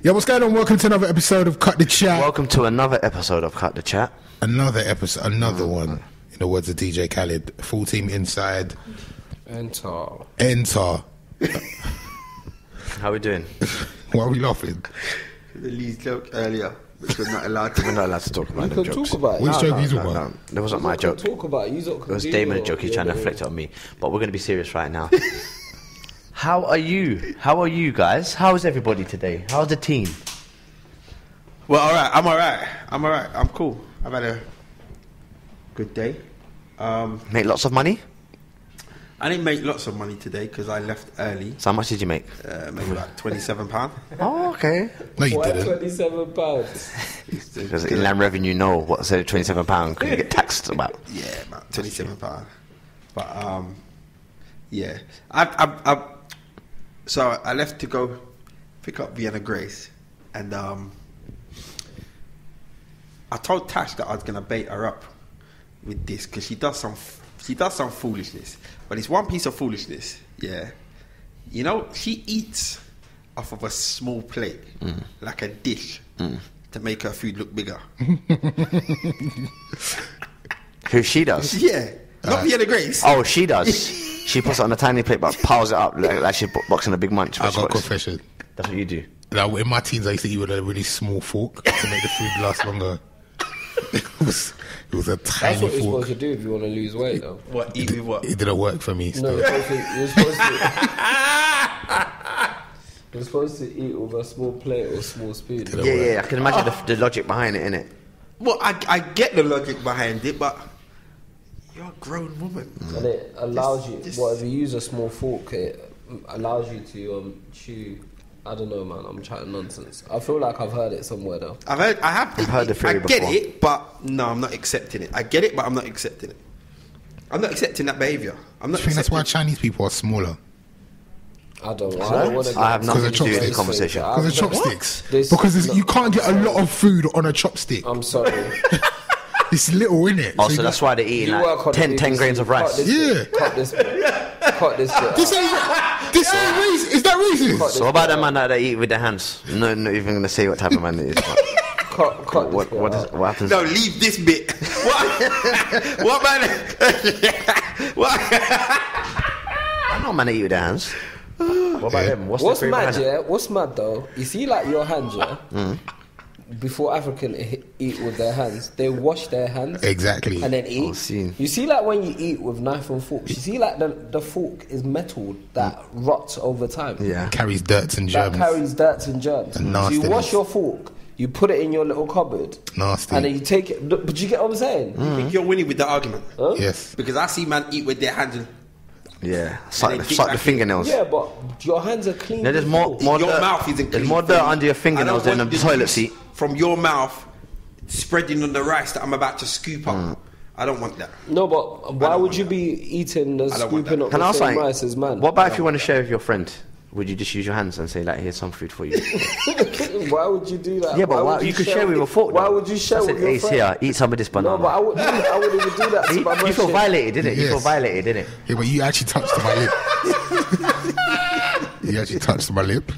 Yeah, what's going on? Welcome to another episode of Cut the Chat. Welcome to another episode of Cut the Chat. Another episode, another one. In the words of DJ Khaled, full team inside. Enter. How we doing? Why are we laughing? The Lee's joke earlier, which we're not allowed to. We're not allowed to talk about You them can jokes. talk about it. Which joke are you No, talking about? no, that wasn't my joke. Talk about it. It was Damon's joke. He's trying to reflect it on me. But we're going to be serious right now. How are you? How are you guys? How is everybody today? How's the team? Well, alright, I'm alright. I'm cool. I've had a good day. Make lots of money? I didn't make lots of money today because I left early. So how much did you make? Maybe like £27. Oh, okay. No, you Why didn't. £27? Because Inland Revenue know what said £27 can you get taxed about. Yeah, about £27. But yeah, so I left to go pick up Vienna Grace, and I told Tash that I was gonna bait her up with this because she does some foolishness, but it's one piece of foolishness. Yeah, you know, she eats off of a small plate, like a dish, to make her food look bigger. Who she does? Yeah, not Vienna Grace. Oh, she does. She puts it on a tiny plate but piles it up like she's boxing a big munch. I got a confession. That's what you do. Like, in my teens, I used to eat with a really small fork to make the food last longer. It was a That's tiny what you're fork. supposed to do if you want to lose weight, though. What, eat with what? It didn't work for me. No, Still. you're supposed to eat with a small plate or small spoon. Didn't Yeah, work. yeah. I can imagine the logic behind it, innit? Well, I get the logic behind it, but you're a grown woman. And it allows you, Just- if you use a small fork, it allows you to chew. I don't know, man. I'm chatting nonsense. I feel like I've heard it somewhere, though. I've heard the theory I get before. it, but no, I'm not accepting it. I get it, but I'm not accepting it. I'm not accepting that behaviour. I'm Do not you think that's why accepting. Chinese people are smaller? I don't want to. I have nothing of to do with this chopsticks. conversation. Because of chopsticks. This- Because no, you can't get a lot of food on a chopstick. I'm sorry. It's little, innit? Oh, so that's why they're eating You work like on 10 the 10 BBC. grains of rice. Cut this Yeah. bit. Cut this bit. Cut this bit. This ain't racist. Is that racist? So what about that man that they eat with their hands? No, not even going to say what type of man it is. but Cut this bit. What happens? No, leave this bit. What? What man? What? I know man that eat with their hands. What about them? What's the theory mad, behind it? yeah? What's mad though? You see, like your hands, yeah. Before African eat with their hands, they wash their hands Exactly. and then eat. seen. You see, like when you eat with knife and fork, you see, like the fork is metal that rots over time. Yeah. Carries dirts and That germs. carries dirt and germs. And So you nastiness. wash your fork, you put it in your little cupboard, Nasty. and then you take it. But you get what I'm saying? I think you're winning with the argument. Yes. Because I see man eat with their hands and Yeah. And Suck then the dig back in. fingernails. Yeah, but your hands are clean. No, there's more before. your dirt. mouth isn't There's clean more for dirt me. under your I fingernails don't than want the the toilet juice seat. from your mouth spreading on the rice that I'm about to scoop up. I don't want that. No, but why don't would want you that. be eating the I don't want scooping that. up Can I the ask same something? rice as man? What about if you want to share with your friend? Would you just use your hands and say, like, here's some food for you? Why would you do that? Yeah, but why, would you could share with your a fork. Why though. would you share I with said, your Ace, friend? here, eat some of this banana. No, but I wouldn't even do that to my you feel shit. violated, didn't it? You feel Yes. violated, didn't it? Yeah, but you actually touched my lip. You actually touched my lip.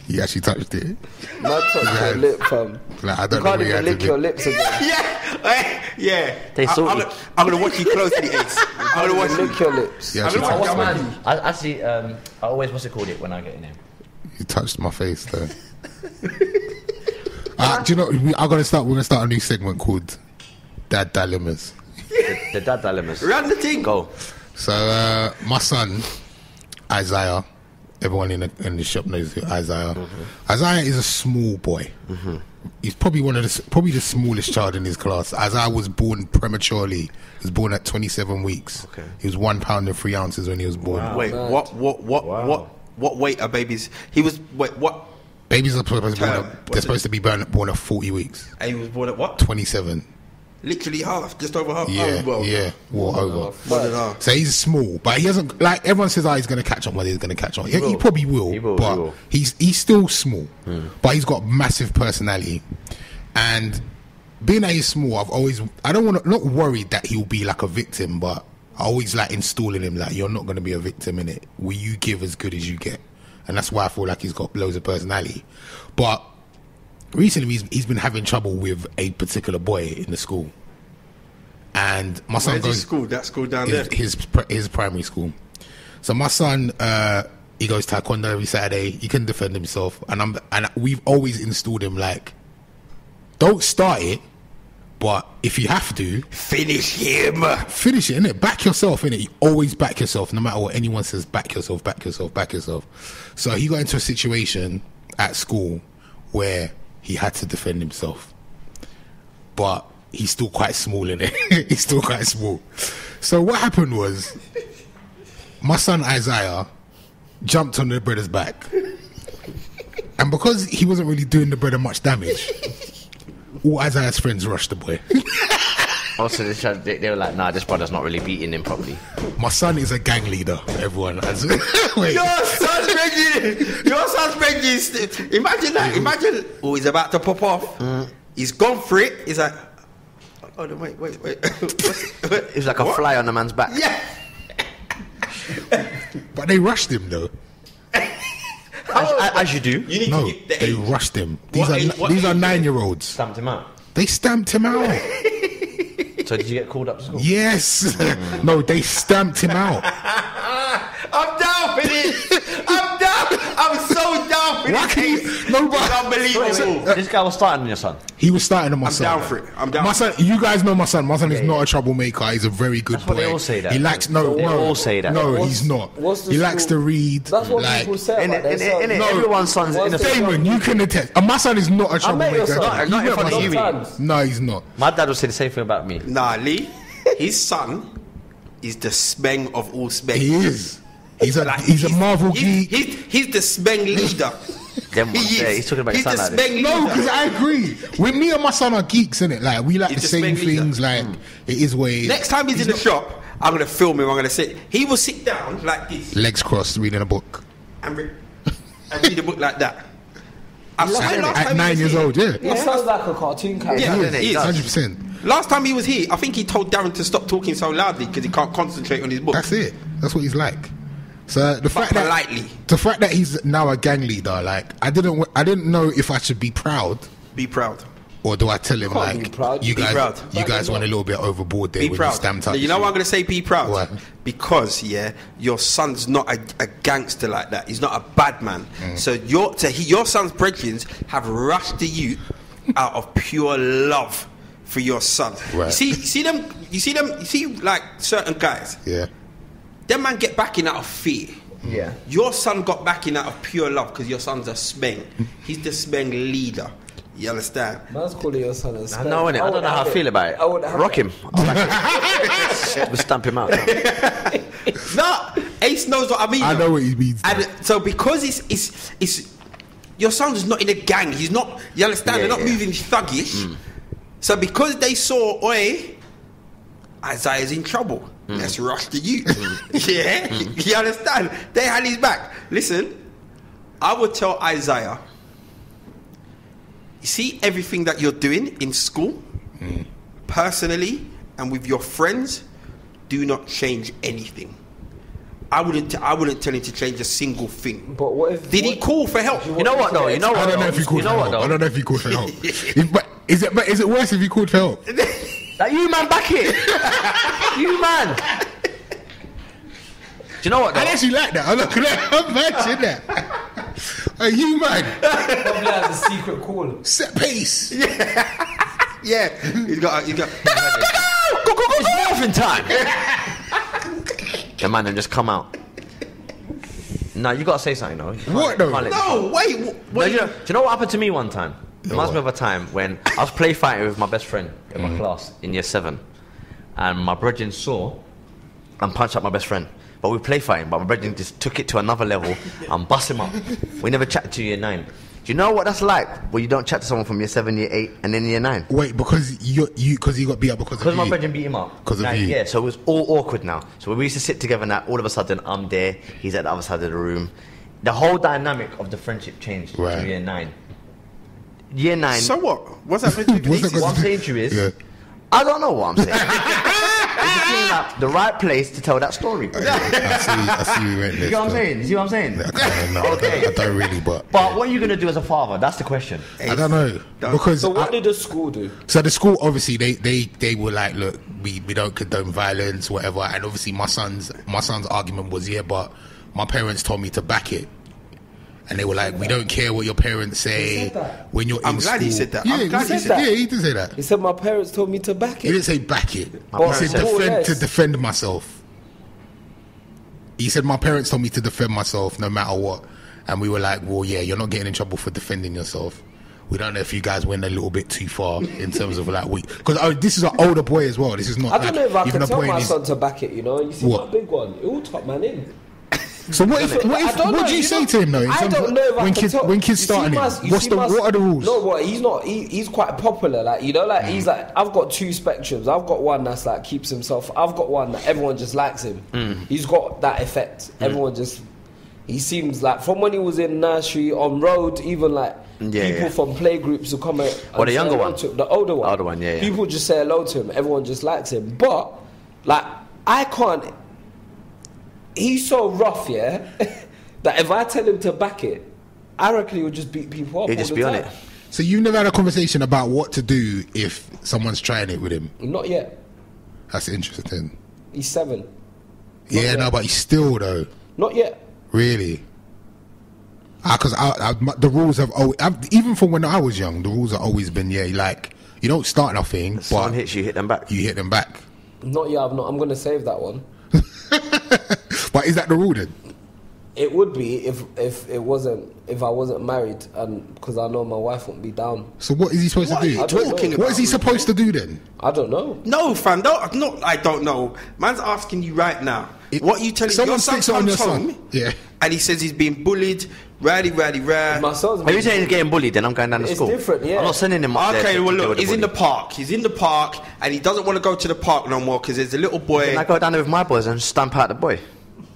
You actually touched it. Man touched your lip, fam. Like, I You don't know can't what you even had to lick do. your lips again. Yeah. They salty. I'm going to watch you closely, Ace. I'm going to watch you. Lick your lips. You I'm actually gonna touched watch my you. lip. I actually, I always, what's it called it when I get in there? You touched my face, though. Do you know? We're gonna start a new segment called Dad Dilemmas. The dad dilemmas. Run the thing. Go. So my son Isaiah, everyone in the shop knows who Isaiah. Isaiah is a small boy. He's probably probably the smallest child in his class. Isaiah was born prematurely. He was born at 27 weeks. Okay. He was 1 pound and 3 ounces when he was born. Wait, mad. what weight are babies? He was, what? Babies are supposed to be Term. born What's they're it? supposed to be born at 40 weeks. And he was born at what? 27. Literally half, just over half. Yeah, Oh, well, yeah, or over. More than half. So he's small, but he hasn't, like everyone says, he's going to catch on. Well, he's going to catch on. He will. probably will, He will, but he will. he's still small, but he's got massive personality. And being that he's small, I don't want to, not worried that he'll be like a victim, but I always like installing him, like, you're not going to be a victim in it. Will you give as good as you get? and that's why I feel like he's got loads of personality. But recently, he's been having trouble with a particular boy in the school, and my son Where's his goes school? That school down there. his primary school. So my son, he goes taekwondo every Saturday. He can defend himself, and we've always installed him like, don't start it, but if you have to, Finish him. finish it, innit? Back yourself, innit? You always back yourself, no matter what anyone says. Back yourself, back yourself, back yourself. So he got into a situation at school where he had to defend himself, but he's still quite small, innit? He's still quite small. So what happened was, my son Isaiah jumped on the brother's back, and because he wasn't really doing the brother much damage, all Isaiah's friends rushed the boy. Also, they were like, nah, this brother's not really beating him properly. My son is a gang leader, everyone. Wait. Your son's pregnant. Imagine that. Imagine. Oh, he's about to pop off. He's gone for it. He's like, oh, no, wait. It was like a fly on the man's back. Yeah. But they rushed him though. As you do. You need No, to get the they age. rushed him. What age- what These are age? 9-year-olds. Stamped him out. They stamped him out. So did you get called up to school? Yes. No, they stamped him out. I'm down for this. I'm down. I'm so down for Why this. can you- no, but- It's unbelievable. This guy was starting on your son. He was starting on my I'm son. down for it. I'm down My for son, you guys know my son. My son is not a troublemaker. He's a very good That's boy. what they all say that. He likes They no. all say that. No, What's- he's not. what's the He likes school- to read. That's what like, people say about their sons. In No. everyone's son's What's the innocent. Damon, you can attest. And my son is not a I met troublemaker. your son. Not in front of you. Sometimes. No, he's not. My dad would say the same thing about me. Nah, Lee. His son is the Speng of all Speng. He is. He's a Like, he's a Marvel geek. He's the Speng leader. Them ones He there, is. he's talking about He's his the son like this. Speng No, leader. because I agree. With me and my son are geeks, innit? Like we like He's the the same Speng leader. things. Like it is what it is. Next time he's in the shop, I'm gonna film him. I'm gonna sit. He will sit down like this Legs crossed, reading a book and read a book like that. I've seen him last at time 9 he was years here. old. Yeah, That sounds like a cartoon character. Yeah, he doesn't it? he He is. does. 100%. Last time he was here, I think he told Darren to stop talking so loudly because he can't concentrate on his book. That's it. That's what he's like. So the fact politely. that he's now a gang leader, like I didn't know if I should be proud Be proud. or do I tell him Can't be like proud. you Be guys proud. you guys went a little bit overboard there Be when you proud. stamped up. You know what I'm going to say? Be proud. Why? Because your son's not a gangster like that. He's not a bad man. So your son's brethren have rushed to you out of pure love for your son. Right. You see like certain guys. Yeah. Them man get backing out of fear. Yeah. Your son got backing out of pure love because your son's a Speng. He's the Speng leader. You understand? Man's calling your son a I spec. know, innit? I don't know how I feel about it. I would have Rock it. him. We'll stamp him out. No, Ace knows what I mean. I though. know what he means. And so because it's your son's not in a gang. He's not. You understand? Yeah, They're not yeah. moving thuggish. So because they saw, oi, Isaiah's in trouble. Let's rush to you. Yeah, you understand? They had his back. Listen, I would tell Isaiah. You see everything that you're doing in school, personally, and with your friends. Do not change anything. I wouldn't tell him to change a single thing. But what if? Did he call for help? You know what though? You know what? I don't know if he though? called You for know what help. I though? don't know if he called for help. But is it worse if he called for help? Like you man back it. You man. Do you know what though? I actually like that. Could I imagine that? Are you man? Probably has a secret call. Set pace. Yeah, he's got. It's morphin' time. The man then just come out. No, you gotta say something though. You can't- What though? can't let- No, wait. No, Wait. do you know what happened to me one time? It reminds me of a time when I was play fighting with my best friend in my class in year 7, and my brethren saw and punched up my best friend. But we play fighting, but my brethren just took it to another level and bust him up. We never chatted to year 9. Do you know what that's like? Where you don't chat to someone from year 7, year 8, and then year 9. Wait, because he got beat up because Because of my you. brethren beat him up. 'Cause of Like, you. Yeah, so it was all awkward now. So we used to sit together and that all of a sudden I'm there, he's at the other side of the room. The whole dynamic of the friendship changed Right. to year 9. Year 9. So what? What's that meant to do? What's that What I'm got to saying do? to you is, Yeah. I don't know what I'm saying. the right place to tell that story. I see you went You there. know what I'm saying? You see what I'm saying? I don't really, but But what are you going to do as a father? That's the question. I don't know because So what did the school do? so the school obviously they were like, look, we don't condone violence, whatever, and obviously my son's argument was, yeah, but my parents told me to back it. And they were like, we don't care what your parents say when you're in school. I'm glad he said that. Yeah, I'm glad he said that. Yeah, he did say that. He said my parents told me to back He it. didn't say back it. Oh, He said more or less. to defend myself. He said my parents told me to defend myself no matter what. And we were like, well, yeah, you're not getting in trouble for defending yourself. We don't know if you guys went a little bit too far in terms of like because this is an older boy as well. This is not. I don't know if I even can a tell boy my in his- son to back it. You know, you see What? my big one. It all top man in. So what I don't what know, do you say to him though? In I terms don't of know if I when can kids tell. when kids You see starting him, what are the rules? No, what he's not. He's quite popular. Like you know, like he's like I've got two spectrums. I've got one that's like keeps himself. I've got one that everyone just likes him. He's got that effect. Everyone just. He seems like from when he was in nursery on road, even like people from playgroups who come and Or the say younger hello one? to him, the older one. Older one, yeah. People just say hello to him. Everyone just likes him. But like I can't. He's so rough, yeah. That if I tell him to back it, I reckon he would just beat people up. He'd all just the be on time. it. So you've never had a conversation about what to do if someone's trying it with him? Not yet. That's interesting. He's 7. Yeah, no, but he's still though. Not yet. Really? Because the rules have always, even from when I was young, the rules have always been, yeah, like, you don't start nothing, but Someone hits you, hit them back. you hit them back. Not yet. I'm going to save that one. But is that the rule then? It would be if I wasn't married, and because I know my wife won't be down. So what is he supposed What to are do? you I don't talking know. about? What is he supposed to do then? I don't know. No, fam. I don't know. Man's asking you right now. What you telling Someone your son sticks it on comes your home, son. Yeah. and he says he's being bullied, rah. My son's. Are you saying he's getting bullied? Then I'm going down to It's school. different, yeah. I'm not sending him up there. Okay, to well deal look, with he's in the bully. park. He's in the park, and he doesn't want to go to the park no more because there's a little boy. Then I go down there with my boys and stamp out the boy.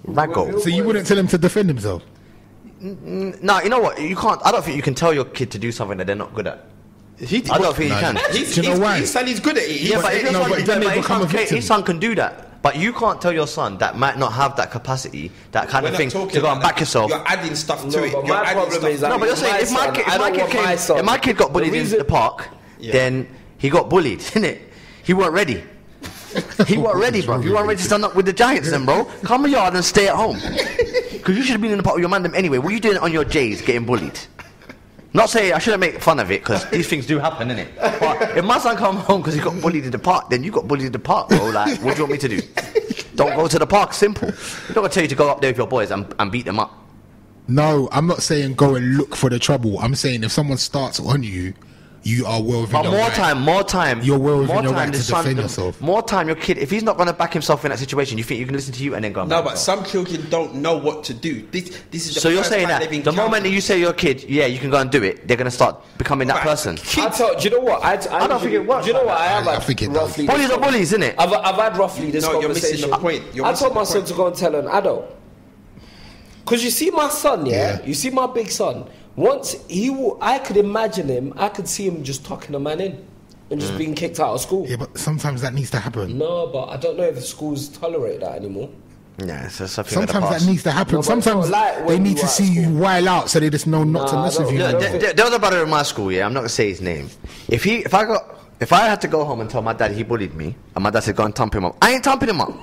Raggo. So you wouldn't tell him to defend himself? No, you know what? You can't. I don't think you can tell your kid to do something that they're not good at. I don't think you can. Do you know why? His son is good at it. Yeah, but if your no, son, but then they but his become a son victim. his son can do that. But you can't tell your son that might not have that capacity, that kind We're of not thing, talking to go and about back that. yourself. You're adding stuff to No, it. but You're my adding problem stuff is to that No, but you're saying if my son, kid, I don't want my son. if my kid got bullied The in reason- the park, Yeah. then he got bullied, innit? He weren't ready. He weren't ready, bro. You weren't ready to stand up with the Giants, then, bro. Come in yard and stay at home. Because you should have been in the park with your man them anyway. What are you doing on your J's getting bullied? Not saying I shouldn't make fun of it because these things do happen, innit? But if my son come home because he got bullied in the park, then you got bullied in the park, bro. Like, what do you want me to do? Don't go to the park. Simple. I'm not gonna tell you to go up there with your boys and beat them up. No, I'm not saying go and look for the trouble. I'm saying if someone starts on you, you are well within But your right. more time. You're well within more your time right the to son- defend yourself. More time, your kid. If he's not gonna back himself in that situation, you think you can listen to you and then go. And No, back but himself? some children don't know what to do. This is the So you're first saying time that they've the moment encountered- that you say to your kid, yeah, you can go and do it, they're gonna start becoming that Right. person. Do you know what? I don't think it works Do you know like what? I have I had think it does. roughly. Bullies this are bullies, isn't it? I've had roughly this No, you're conversation. missing the point. You're I missing told my the son point. to go and tell an adult. Because you see my son, yeah? You see my big son. Once I could imagine him, I could see him just tucking a man in and just being kicked out of school. Yeah, but sometimes that needs to happen. No, but I don't know if the schools tolerate that anymore. Yeah, it's something of the Sometimes past. that needs to happen. No, but it's Sometimes not like they when need you to were at see you school. while out so they just know not to Nah, mess I with you. don't- Yeah, there was a brother in my school. Yeah, I'm not gonna say his name. If I had to go home and tell my dad he bullied me, and my dad said go and thump him up, I ain't thumping him up.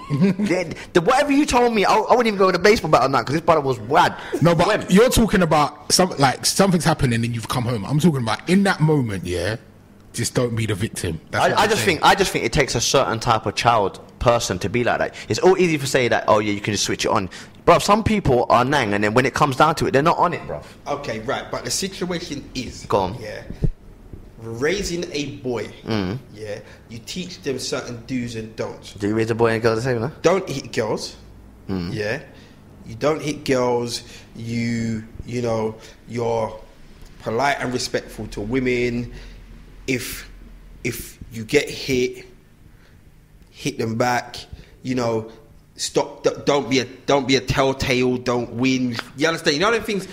Whatever you told me, I wouldn't even go to the baseball bat on that because this brother was wad. No, but When? you're talking about something's happening and you've come home. I'm talking about in that moment, yeah. Just don't be the victim. That's what I I'm just saying. think it takes a certain type of person to be like that. It's all easy to say that. Oh yeah, you can just switch it on, bro. Some people are nang, and then when it comes down to it, they're not on it, bro. Okay, right, but the situation is, Go on. yeah, raising a boy, yeah, you teach them certain do's and don'ts. Do you raise a boy and girl the same, no? Don't hit girls, yeah, you don't hit girls. You know, you're polite and respectful to women. If you get hit them back. You know, stop. Don't be a telltale. Don't win. You understand? You know the things.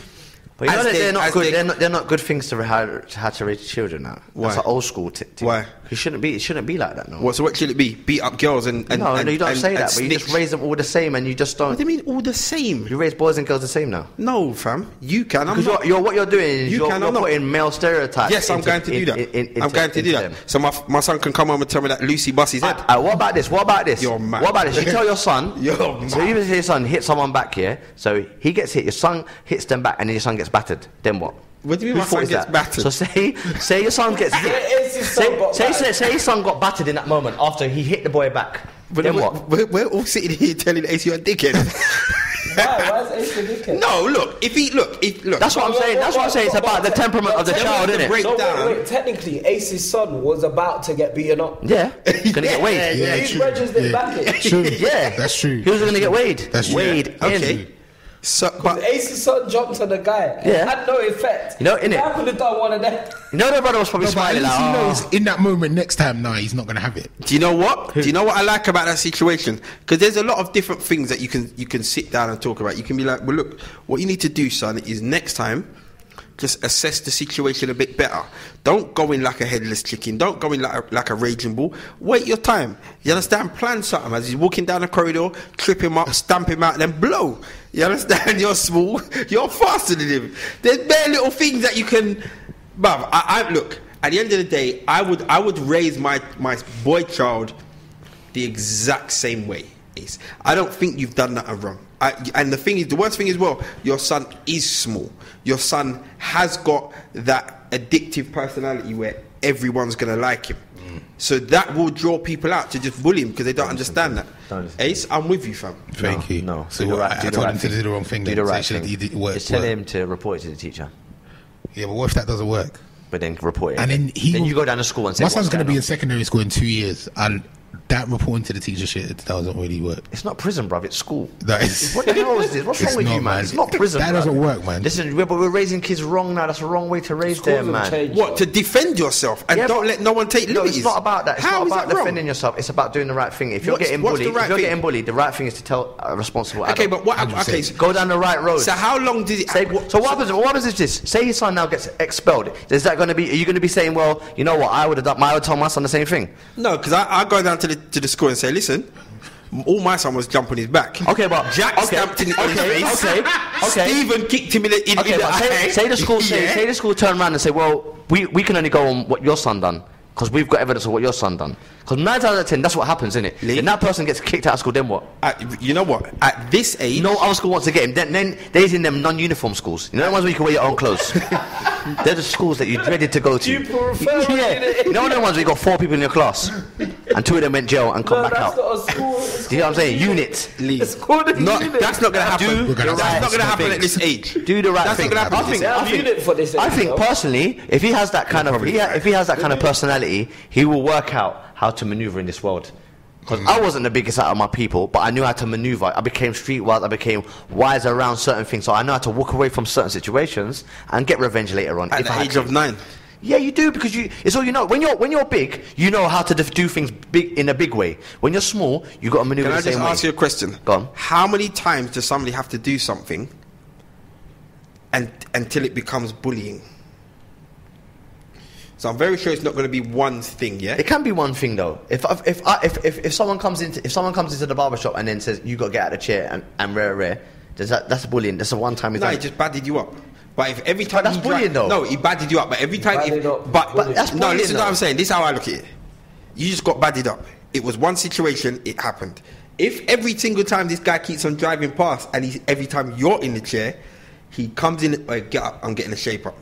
But you know As that they- they're not as good. they- They're not good things to how to raise children now. Why? That's an old school thing. Why? It shouldn't be like that. No. What? So what should it be? Beat up girls and No, you don't say that. But you snitch? just raise them all the same, and you just What don't. do you mean all the same? You raise boys and girls the same now. No, fam. You can. I'm Because not. what you're doing is You you're can, I'm not. putting male stereotypes. Yes, I'm going to do that. I'm going to do that. So my son can come home and tell me that Lucy busts his head. What about this? What about this? You're mad. What about this? You tell your son. You're So mad. even if your son hits someone back here, so he gets hit, your son hits them back, and then your son gets battered. Then what? What do you mean Whose my fault son is gets that? battered? So say your son gets hit. It's his son got battered. Say your son got battered in that moment after he hit the boy back. But Then what? We're all sitting here telling Ace you're a dickhead. Why is Ace a dickhead? No, look. If That's what I'm saying. That's what I'm saying. It's about the temperament of the child, isn't it? break No, down. wait, technically, Ace's son was about to get beaten up. Yeah, he's gonna get weighed. Yeah, His true. brethren didn't Yeah. back it. True. Yeah, That's true. He was gonna get weighed. That's true. Weighed in. Okay. So, but Ace's son jumped on the guy. Yeah. It had no effect. You know, innit? I could have done one of them. You know, the brother was probably No, but at smiling least he like, knows oh. in that moment next time, nah, he's not going to have it. do you know what? Do you know what I like about that situation? Because there's a lot of different things that you can sit down and talk about. You can be like, well, look, what you need to do, son, is next time, just assess the situation a bit better. Don't go in like a headless chicken. Don't go in like a raging bull. Wait your time. You understand? Plan something. As he's walking down the corridor, trip him up, stamp him out, then blow. You understand? You're small. You're faster than him. There's bare little things that you can... Bruv, I look, at the end of the day, I would raise my boy child the exact same way. I don't think you've done that wrong. And the worst thing is, well, your son is small. Your son has got that addictive personality where everyone's going to like him. So that will draw people out to just bully him because they don't understand that. Ace, I'm with you, fam. Thank you. No, So do the what, right- I do the told right him to thing. do the wrong thing. Do then. the So right he should- thing. he did work. Just tell him to report it to the teacher, Yeah, but what if that doesn't work? but then report it. And then you go down to school and say, my son's going to be in on? secondary school in 2 years, and that reporting to the teacher shit, that doesn't really work. It's not prison, bruv. It's school. That is. What the hell is this? What's It's wrong with not, you, man? man. It's not prison. That bruv. doesn't work, man. Listen, but we're raising kids wrong now. That's the wrong way to raise Schools them, have man. changed. What, to defend yourself and Yeah, don't but- let no one take No, liberties? it's not about that. It's How not is about that wrong? defending yourself. It's about doing the right thing. If you're What's- getting what's the bullied, right if you're thing? getting bullied, the right thing is to tell a responsible adult. Okay, but what? 100%. Okay, Go down the right road. so how long did it? So what happens? What happens is this: say his son now gets expelled. Is that going to be? Are you going to be saying, well, you know what? I would tell my son the same thing. No, because I go down to the school and say, listen, all my son was jumping his back. Okay, but Jack stamped in his face. okay. Stephen kicked him in the Okay, but eye. say the school Yeah. say the school turn around and say, well, we can only go on what your son done because we've got evidence of what your son done. Because 9 times out of 10, that's what happens, isn't it? Lee? Then that person gets kicked out of school. Then what? You know what? At this age, No other school wants to get him. Then they's in them non-uniform schools. You know the ones where you can wear your own clothes. They're the schools that you dreaded to go to. You prefer yeah. You know the ones where you got 4 people in your class, and 2 of them went jail and come No, back that's out. not a school. It's Do you know what I'm saying? called a Unit. Lee, It's called a not, unit. that's not going to happen. Do the That's right not going to happen things. at this age. Do the right That's thing. not going to happen. They have unit for this. I think though. personally, if he has that kind of if he has that kind of personality, he will work out how to maneuver in this world. Because I wasn't the biggest out of my people, but I knew how to maneuver. I became streetwise. I became wise around certain things, so I know how to walk away from certain situations and get revenge later on. At if the I had age to. of 9. Yeah, you do, because it's all you know. When you're big, you know how to do things big in a big way. When you're small, you got to maneuver Can I the same just way. ask you a question? Go on. How many times does somebody have to do something until it becomes bullying? So I'm very sure it's not going to be one thing, yeah? It can be one thing though. If someone comes into the barbershop and then says you got to get out of the chair and rare, that's bullying. That's a one time. No, he just badded you up. But if every time that's he bullying, though. No, he badded you up. But every time, Badded up, but that's no, bullying, listen to though. what I'm saying. This is how I look at it. You just got badded up. It was one situation. It happened. If every single time this guy keeps on driving past, and every time you're in the chair, he comes in, get up, I'm getting a shape up.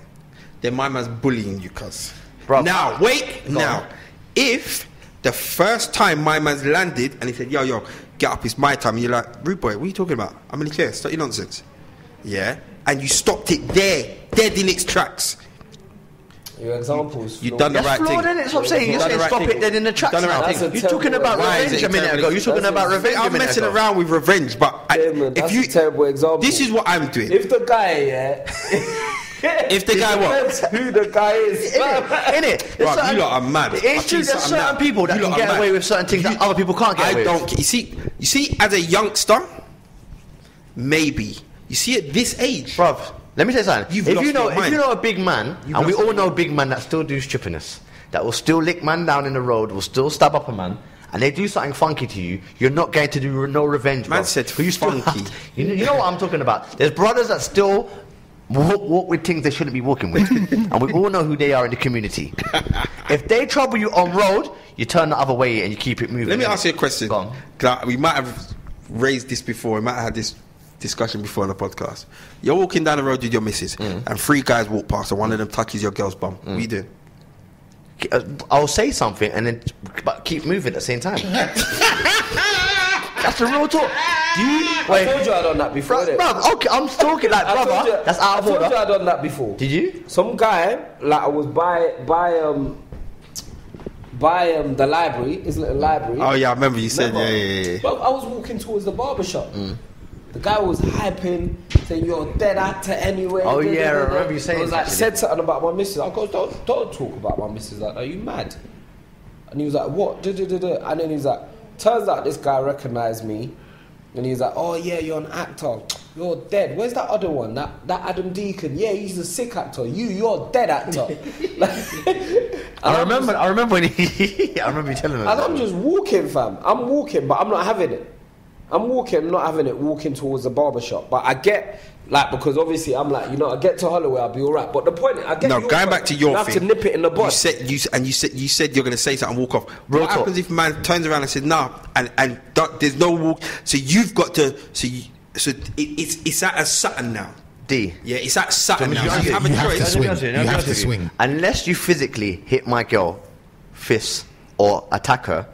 Then my man's bullying you, cuz. Bruv. Now wait. Go Now, on. if the first time my man's landed and he said, "Yo, get up, it's my time," and you're like, "Rude boy, what are you talking about? I'm in the chair. Stop your nonsense." Yeah, and you stopped it there, dead in its tracks. Your examples. You done the That's right flawed, thing. isn't it? That's what I'm saying. You're Done the saying right stop thing. it dead in the tracks Done the right now. thing. That's a You're talking terrible about Why is revenge it a minute terrible? ago. You're talking That's about a- revenge a I'm minute messing ago. around with revenge, but Damon, that's a terrible example. this is what I'm doing. If the guy, If the guy what? depends who the guy is. Innit? Bruv, you lot are mad. I'll It's tell true. you There's something certain now. people that You can lot are get mad. away with certain things that other people can't get I away don't. with. You see, as a youngster, maybe. You see, at this age, Bruv, Let me tell you something. You've If lost you know, your mind. if you know a big man, and we all know big man that still do strippiness, that will still lick man down in the road, will still stab up a man, and they do something funky to you, you're not going to do no revenge. Man bruv. said But you still funky. have to- you know what I'm talking about. There's brothers that still walk with things they shouldn't be walking with, and we all know who they are in the community. If they trouble you on road, you turn the other way and you keep it moving. Let me ask you a question. Go on. 'Cause we might have raised this before. We might have had this discussion before on the podcast. You're walking down the road with your missus, and 3 guys walk past, and one of them touches your girl's bum. What are you doing? I'll say something and then but keep moving at the same time. That's the real talk. Do you I told you I'd done that before. innit? Bruv, okay, I'm talking like I told brother. you- That's out of I told you order. I'd done that before. Did you? Some guy, like I was by the library, isn't it a library? Oh yeah, I remember you said Remember? yeah. But I was walking towards the barber shop. The guy was hyping, saying you're a dead actor anyway. Oh, yeah, I remember you saying I was like, actually. said something about my missus. I go, don't talk about my missus like that. Are you mad? And he was like, what? And then he's like, turns out this guy recognized me. And he's like, oh yeah, you're an actor. You're dead. Where's that other one? That Adam Deacon. Yeah, he's a sick actor. You're a dead actor. I remember when he I remember you telling us. And I'm just walking, fam. I'm walking, but I'm not having it. I'm not having it, walking towards the barber shop. But I get, like, because obviously I'm like, I get to Holloway, I'll be alright. But the point, I get No, your going point. back to your you thing. have to nip it in the bud. You said you're going to say something and walk off. Real What talk. happens if a man turns around and says nah, and there's no walk? So you've got to. It's at a Sutton now. D. Yeah, it's at Sutton So now. you So have you to- have a you have to choice. swing. Let me You ask have to you. swing. Unless you physically hit my girl, fists, or attack her,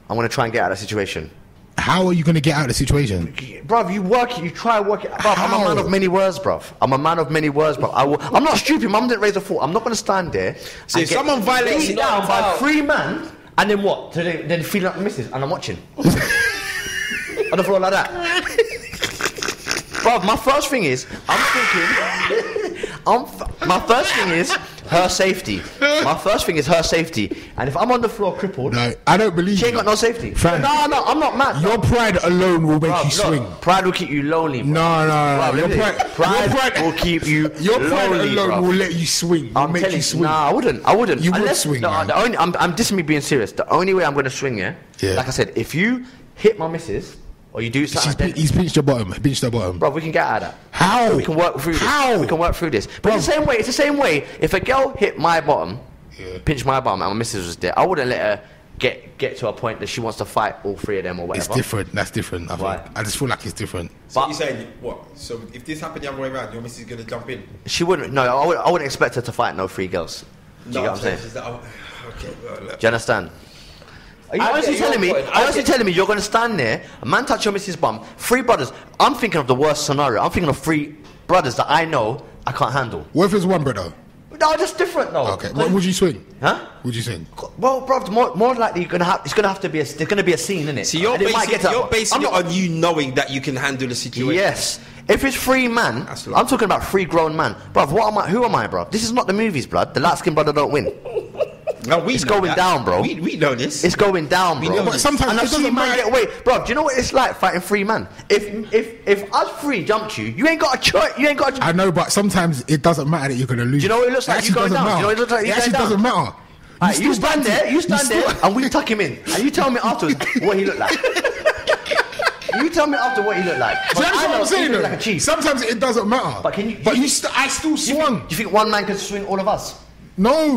I'm going to try and get out of the situation. How are you going to get out of the situation? Bruv, you try work it. Bruv, I'm a How? man of many words, bruv. I'm not stupid. Mum didn't raise a thought. I'm not going to stand there. So and if someone violates beat you- down by out. 3 men, and then what? Then feeling like the missus, and I'm watching. On the floor like that. Bruv, my first thing is, my first thing is her safety. My first thing is her safety. And if I'm on the floor crippled, No, I don't believe she ain't you. got no safety. Fam. No, I'm not mad. Your pride alone will make Bruv, you look, swing. pride will keep you lonely. Bro. No. Bruv, Your let me tell you, pride will keep you Your pride lonely, alone bruv. will let you swing. Will I'm make telling you you, swing. nah, I wouldn't. You would Unless, swing, no, man. the only, I'm just me being serious. The only way I'm going to swing, yeah? Like I said, if you hit my missus, or you do something like that, He's pinched your bottom. Pinched the bottom. bro, we can get out of that. How? We can work through this. How? We can work through this. But it's the same way. If a girl hit my bottom, pinch my bottom, and my missus was there, I wouldn't let her get to a point that she wants to fight all 3 of them or whatever. It's different. That's different. I Why? think. I just feel like it's different. So But- you're saying what? So if this happened the other way around, your missus is gonna jump in? She wouldn't. No, I wouldn't expect her to fight no 3 girls. Do you get what I'm saying? she's like, oh, okay, well, look. Do you understand? Are you I honestly get your telling me? point. Are you honestly telling me you're going to stand there, a man touch your missus' bum, 3 brothers? I'm thinking of the worst scenario. I'm thinking of 3 brothers that I know I can't handle. What if it's one brother? No, just different though. Okay. What would you swing? Huh? Would you swing? Well, bro, more likely it's gonna have to be there's gonna be a scene in it. So you're basing I'm it not- on you knowing that you can handle the situation. Yes. If it's 3 man, That's a lot. I'm talking about 3 grown man. Bruv, what am I? Who am I, bro? This is not the movies, blood. The light skinned brother don't win. No, we It's know going that. down, bro. We know this. It's going down, bro. know But sometimes and it I've seen doesn't man matter. get away, bro. Do you know what it's like fighting 3 man? If us 3 jumped you, you ain't got a choice. You ain't got. I know, but sometimes it doesn't matter that you're going to lose. Do you know what it looks like? actually You going doesn't down. Do you know matter. what it looks like? You It actually going doesn't down. matter. Right, you still stand there, you still- and we tuck him in, and you tell me afterwards what he looked like. You tell me after what he looked like. Do you But I understand what know I'm saying? he looked though? like a chief. Sometimes it doesn't matter. But can you- I still swung. Do you think 1 man can swing all of us? No,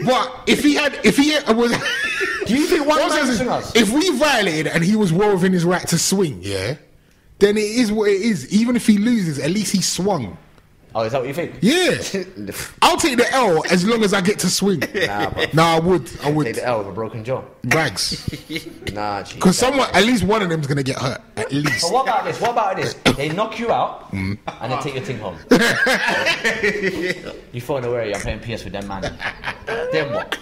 but if he was, Do you think 1 what I'm man saying can is, swing us? if we violated and he was well within his right to swing, yeah, then it is what it is. Even if he loses, at least he swung. Oh, is that what you think? Yeah, I'll take the L as long as I get to swing. Nah, bro. Nah, I would. Take the L with a broken jaw. Bags. Nah, G. Because at least one of them's gonna get hurt. At least. But what about this? What about this? They knock you out and then take your thing home. You phone away, I'm playing PS with them man. Then what?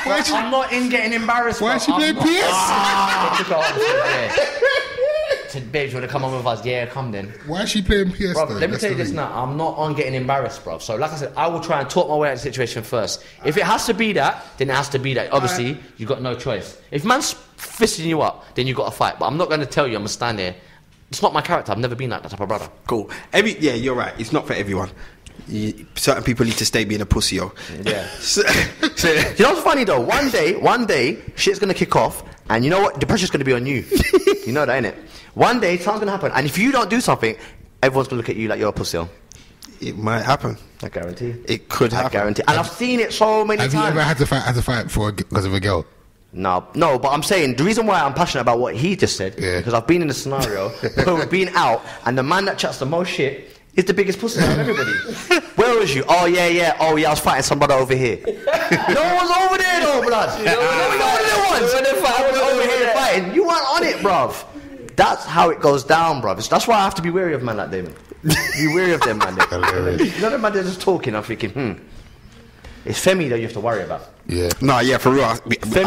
Why she, I'm not in getting embarrassed. why bro. she I'm playing not- PS? They took her home, said, yeah. Said, babes, you wanna come on with us? Yeah, come then. Why is she playing PS? Bro, though? let me That's tell you the this thing. now. I'm not on getting embarrassed, bro. So, like I said, I will try and talk my way out of the situation first. If it has to be that, then it has to be that. Obviously, you got no choice. If man's fisting you up, then you got to fight. But I'm not going to tell you I'm going to stand there It's not my character. I've never been like that type of brother. Cool. Yeah, you're right. It's not for everyone. Certain people need to stay being a pussy, yo. Yeah. so, You know what's funny though? One day, shit's gonna kick off, and you know what? The pressure's gonna be on you. You know that, innit? One day, something's gonna happen, and if you don't do something, everyone's gonna look at you like you're a pussy. it might happen. I guarantee. It could I happen. guarantee. And I've seen it so many Have times. you ever had to fight because of a girl? No, but I'm saying the reason why I'm passionate about what he just said, Yeah. because I've been in a scenario where we've been out, and the man that chats the most shit is the biggest pussy out of everybody. Where was you? Oh yeah, I was fighting some brother over here. No one's over there though, blood. No one's over here fighting. You weren't on it, bruv. That's how it goes down, bruv. That's why I have to be wary of man like Damon. Be wary of them, man. You know, the man they're just talking. I'm thinking, it's Femi that you have to worry about. Yeah. No, yeah, for real. I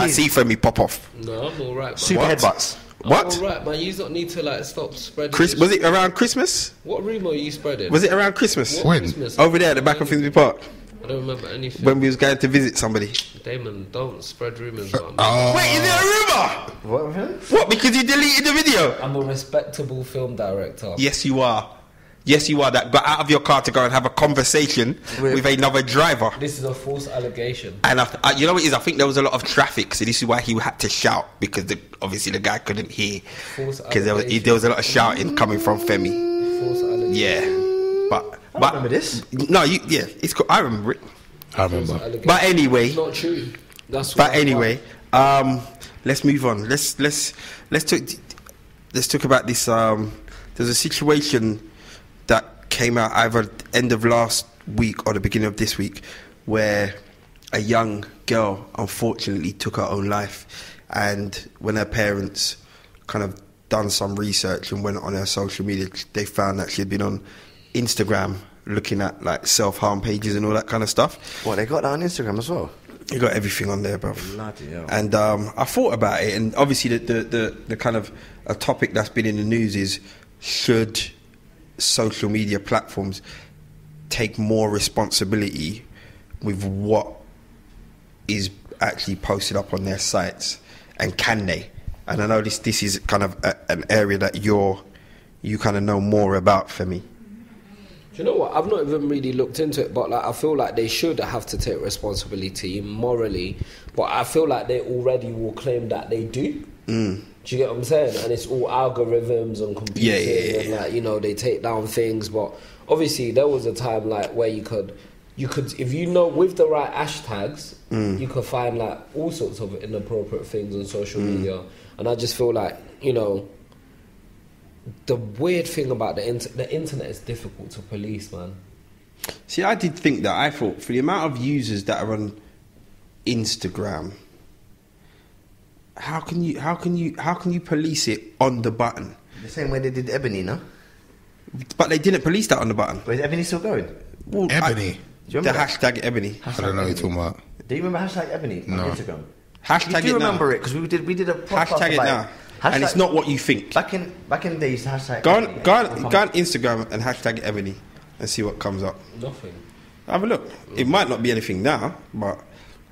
see Femi pop off. No, I'm alright, man. Super headbutts. What? I'm alright, man. You don't need to like stop spreading. Was it around Christmas? What rumour are you spreading? Was it around Christmas? What When? Christmas? Over there at the back of Finsbury Park, I don't remember anything. when we was going to visit somebody. Damon, don't spread rumours on me. Oh. Wait, is it a rumor? What? Because you deleted the video? I'm a respectable film director. Yes, you are. Yes, you are. That got out of your car to go and have a conversation with another driver. This is a false allegation. And you know what it is? I think there was a lot of traffic, so this is why he had to shout, because obviously the guy couldn't hear, False because there allegation. was a lot of shouting coming from Femi. False allegation. Yeah, but remember this. No, it's cool. I remember it. I remember. Allegation. But anyway, It's not true. That's but what anyway, let's move on. Let's talk about this. There's a situation that came out either end of last week or the beginning of this week, where a young girl unfortunately took her own life, and when her parents kind of done some research and went on her social media, they found that she had been on Instagram looking at like self-harm pages and all that kind of stuff. What, they got that on Instagram as well? You got everything on there, bruv. Bloody hell. And I thought about it, and obviously the kind of a topic that's been in the news is, should social media platforms take more responsibility with what is actually posted up on their sites, and can they? And I know this is kind of an area that you kind of know more about, Femi. Do you know what? I've not even really looked into it, but like I feel like they should have to take responsibility morally. But I feel like they already will claim that they do. Do you get what I'm saying? And it's all algorithms and computers, and like, you know, they take down things. But obviously, there was a time like where you could, if you know, with the right hashtags, you could find like all sorts of inappropriate things on social media. And I just feel like, you know, the weird thing about the internet is difficult to police, man. See, I did think that. I thought for the amount of users that are on Instagram, how can you police it on the button? The same way they did Ebony, no? But they didn't police that on the button. But is Ebony still going? Well, Ebony. Do you The remember that? hashtag Ebony. I don't know what you're talking about. Do you remember hashtag Ebony No. on Instagram? Hashtag You it do now. remember it, because we did a podcast Hashtag it about now. it. And it's not what you think. Back in the days, hashtag Go Ebony. on Instagram and hashtag Ebony and see what comes up. Nothing. Have a look. It might not be anything now, but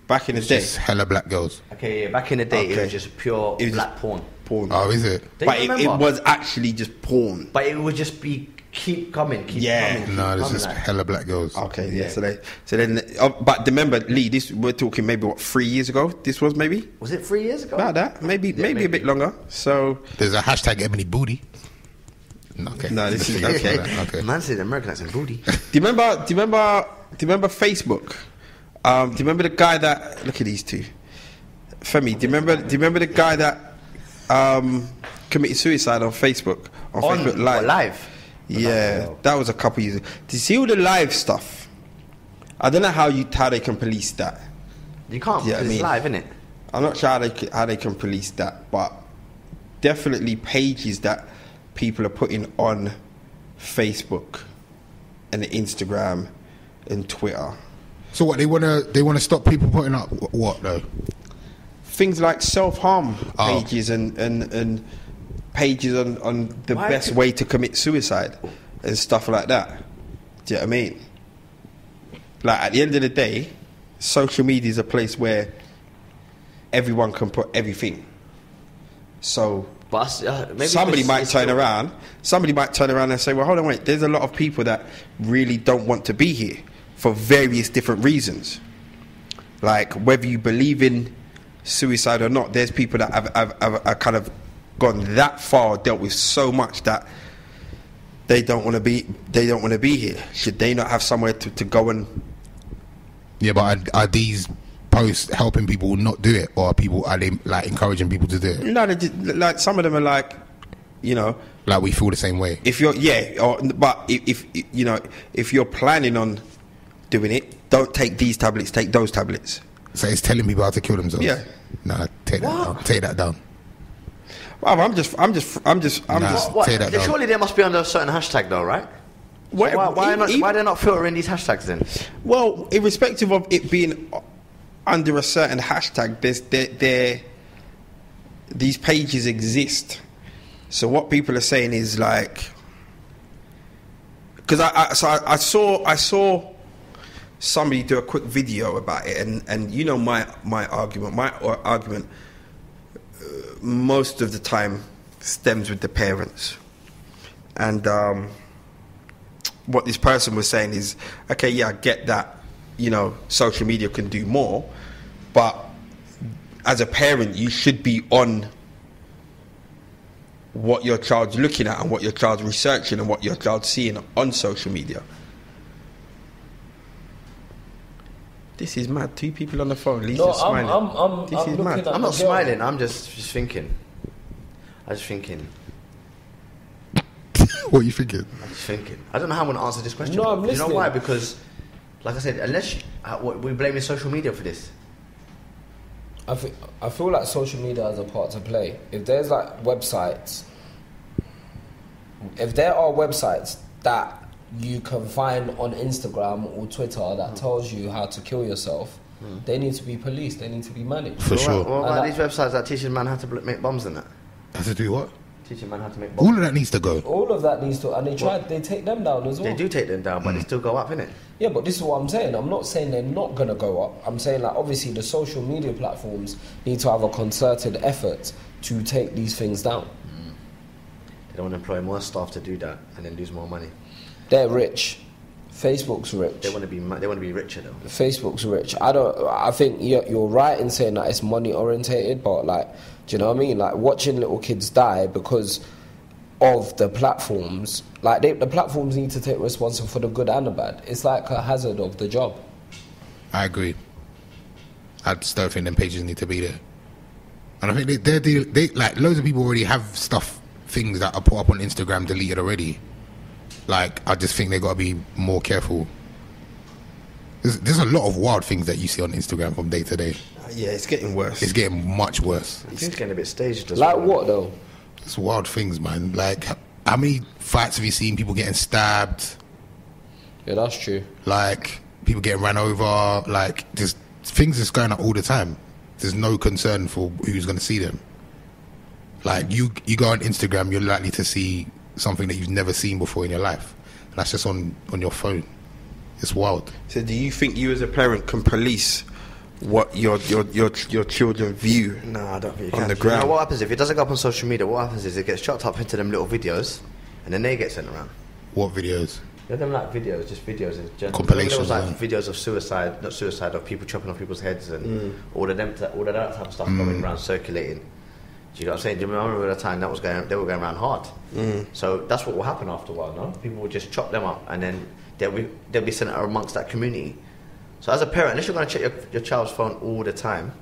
back in the day, Just hella black girls. Okay, yeah, back in the day, it Okay. was just pure It was black porn. porn. Oh, is it? Do you But it remember? was actually just porn. But it would just be keep coming, keep Yeah. coming. Keep No, there's coming, just like. hella black girls. Okay, yeah. So then, but remember, Lee, we're talking maybe 3 years ago. This was maybe Was it 3 years ago? about that. Maybe maybe. a bit longer. So There's a hashtag Ebony Booty. Okay. No, this is okay. Okay. Man said American accent booty. Do you remember Facebook? Do you remember the guy that? Look at these two. Femi, do you remember the guy that committed suicide on Facebook? On Facebook Live. Live. Yeah, that was a couple years ago. Do you see all the live stuff? I don't know how they can police that. You can't, Yeah, because I mean- it's live, innit? I'm not sure how they can police that, but definitely pages that people are putting on Facebook and Instagram and Twitter. So what they wanna stop people putting up what though? Things like self-harm Oh. pages and pages on the Why best could- way to commit suicide and stuff like that. Do you know what I mean? Like, at the end of the day, social media is a place where everyone can put everything. So But maybe somebody it's- might it's turn still- around. Somebody might turn around and say, "Well, hold on, wait. There's a lot of people that really don't want to be here for various different reasons. Like whether you believe in suicide or not, there's people that have kind of gone that far, dealt with so much that they don't want to be. They don't want to be here. Should they not have somewhere to go and? Yeah, but are these posts helping people not do it, or are they like encouraging people to do it? No, they just, like some of them are like, you know. Like we feel the same way. If you're but if you know, if you're planning on doing it, don't take these tablets, take those tablets. So it's telling people how to kill themselves. Yeah. Nah, take that down. Take that down. Well, I'm just Nah. What? Take that down. Surely they must be under a certain hashtag, though, right? So why are they not filtering these hashtags then? well, irrespective of it being under a certain hashtag, these pages exist. So what people are saying is like, because I saw somebody do a quick video about it, and you know my argument most of the time stems with the parents, and what this person was saying is, okay, yeah, I get that, you know, social media can do more, but as a parent you should be on what your child's looking at and what your child's researching and what your child's seeing on social media. This is mad. 2 people on the phone. Lisa's No, smiling. I'm This is looking mad. at I'm not the girl. smiling. I'm just thinking. I'm just thinking. What are you thinking? I don't know how I'm going to answer this question. No, I'm You know listening. why? Because, like I said, unless we're blaming social media for this. I feel like social media has a part to play. If there's like websites, if there are websites that you can find on Instagram or Twitter that tells you how to kill yourself, they need to be policed. They need to be managed. For sure. What And about these websites that teaching man how to make bombs and that? Have to do what? Teaching man how to make bombs. All of that needs to go. All of that needs to, and they take them down as well. They do take them down, but they still go up, innit? Yeah, but this is what I'm saying. I'm not saying they're not going to go up. I'm saying, like, obviously the social media platforms need to have a concerted effort to take these things down. They don't want to employ more staff to do that and then lose more money. They're rich. Facebook's rich. They want to be richer though. Facebook's rich. I think you're right in saying that it's money orientated, but like, do you know what I mean? Like watching little kids die because of the platforms. Like the platforms need to take responsibility for the good and the bad. It's like a hazard of the job. I agree. I just don't think them pages need to be there. And I think they like loads of people already have things that are put up on Instagram deleted already. Like, I just think they got to be more careful. There's a lot of wild things that you see on Instagram from day to day. Yeah, it's getting worse. It's getting much worse. It's getting a bit staged as Like well. what though? It's wild things, man. Like, how many fights have you seen? People getting stabbed, Yeah, that's true. like people getting ran over, like just things that's going up all the time. There's no concern for who's going to see them. Like you go on Instagram, you're likely to see something that you've never seen before in your life. And that's just on your phone. It's wild. So, do you think you as a parent can police what your children view? No, I don't think you On can. the You ground. know what happens if it doesn't go up on social media? What happens is it gets chopped up into them little videos, and then they get sent around. What videos? They're them like videos, just videos in general. Compilations, There was like yeah. videos of suicide, not suicide, of people chopping off people's heads and all of that type of stuff going around circulating. Do you know what I'm saying? Do you remember the time they were going around hard? So that's what will happen after a while, no? People will just chop them up and then they'll be sent out amongst that community. So as a parent, unless you're going to check your child's phone all the time,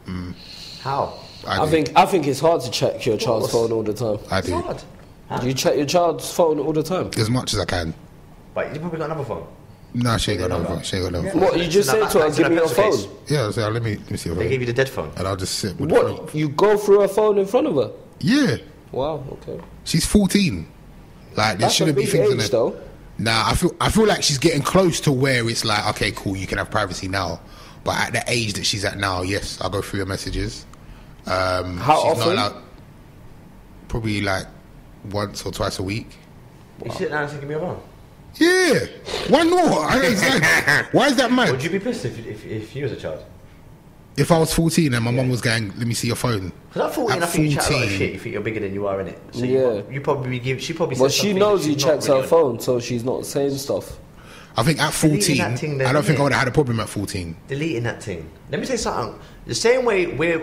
how? I think it's hard to check your child's phone all the time. I It's do. hard. Do you check your child's phone all the time? As much as I can. But you probably got another phone. No, she ain't got another phone. She ain't got another phone. What, you just say to her, give me your phone? Yeah, so let me see your They phone. gave you the dead phone. And I'll just sit with the phone. What, you go through her phone in front of her? Yeah. Wow, okay. She's 14. Like, there That's a shouldn't be big things in age it. though. Nah, I feel like she's getting close to where it's like, okay, cool, you can have privacy now. But at the age that she's at now, yes, I'll go through her messages. How she's often? not allowed, probably like once or twice a week. You sit down and say, give me your phone. Yeah. Why not? Exactly. Why is that mad? Would you be pissed if you was a child? If I was 14 and my mum was going, let me see your phone. Because at 14, I think you chat a lot of shit. You think you're bigger than you are, innit? So you probably give. She probably. But said she something knows that he she's not checks her really on. phone, so she's not saying stuff. I think at 14, Deleting that thing then, I don't think I innit? would have had a problem at 14. Deleting that thing. Let me tell you something. The same way we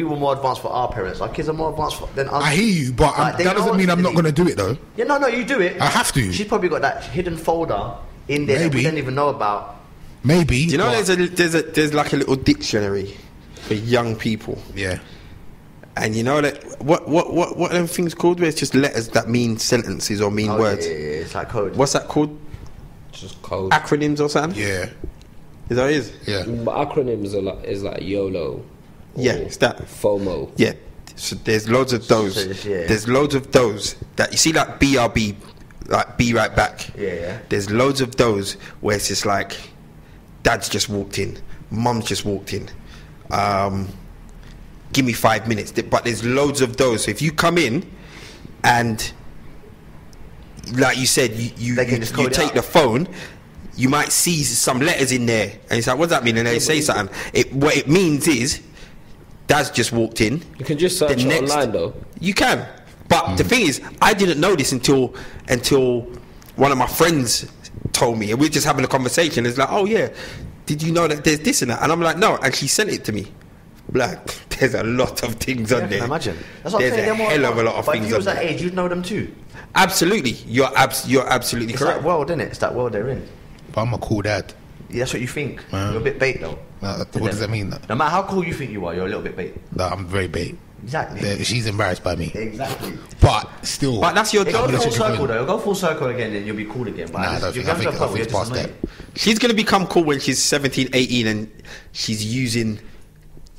were more advanced for our parents. Our kids are more advanced than us. I hear you, but Like, they that know doesn't what mean to I'm not delete. going to do it though. Yeah, no, you do it. I have to. She's probably got that hidden folder in there that Maybe. we don't even know about. Maybe. Do you know but- there's like a little dictionary for young people, Yeah. and you know that what are them things called? Where it's just letters that mean sentences or mean Oh, words. Yeah, it's like code. What's that called? Just code. Acronyms or something? Yeah. Is that what it is? Yeah. But acronyms is like YOLO. Yeah, or it's that. FOMO. Yeah. So there's loads of those. So just, yeah. There's loads of those that you see, like BRB, like be right back. Yeah. There's loads of those where it's just like, dad's just walked in, mum's just walked in. Give me 5 minutes. But there's loads of those. So if you come in and, like you said, you They can just code it take out. the phone, you might see some letters in there, and it's like, what does that mean? And they say something. What it means is, dad's just walked in. You can just search The it next- online though. You can, but the thing is, I didn't know this until one of my friends told me, and we're just having a conversation. It's like, oh yeah, did you know that there's this and that? And I'm like, no, and she sent it to me. Like, there's a lot of things on I there. can imagine. That's what There's I'm saying. a they're more hell of a advanced. lot of but things if you on was that there. age, you'd know them too. Absolutely, you're absolutely It's correct. that world, isn't it? It's that world they're in. But I'm a cool dad. Yeah, that's what you think. Man. You're a bit bait though. What does that mean? No matter how cool you think you are, you're a little bit bait. That I'm very bait. Exactly. She's embarrassed by me. Exactly. But still. But that's your It job. goes full Let's check it circle in. though. It'll go full circle again, then you'll be cool again. But Nah, I don't you're think- I going to a think- point I where think you're it's just past annoyed. She's going to become cool when she's 17, 18 and she's using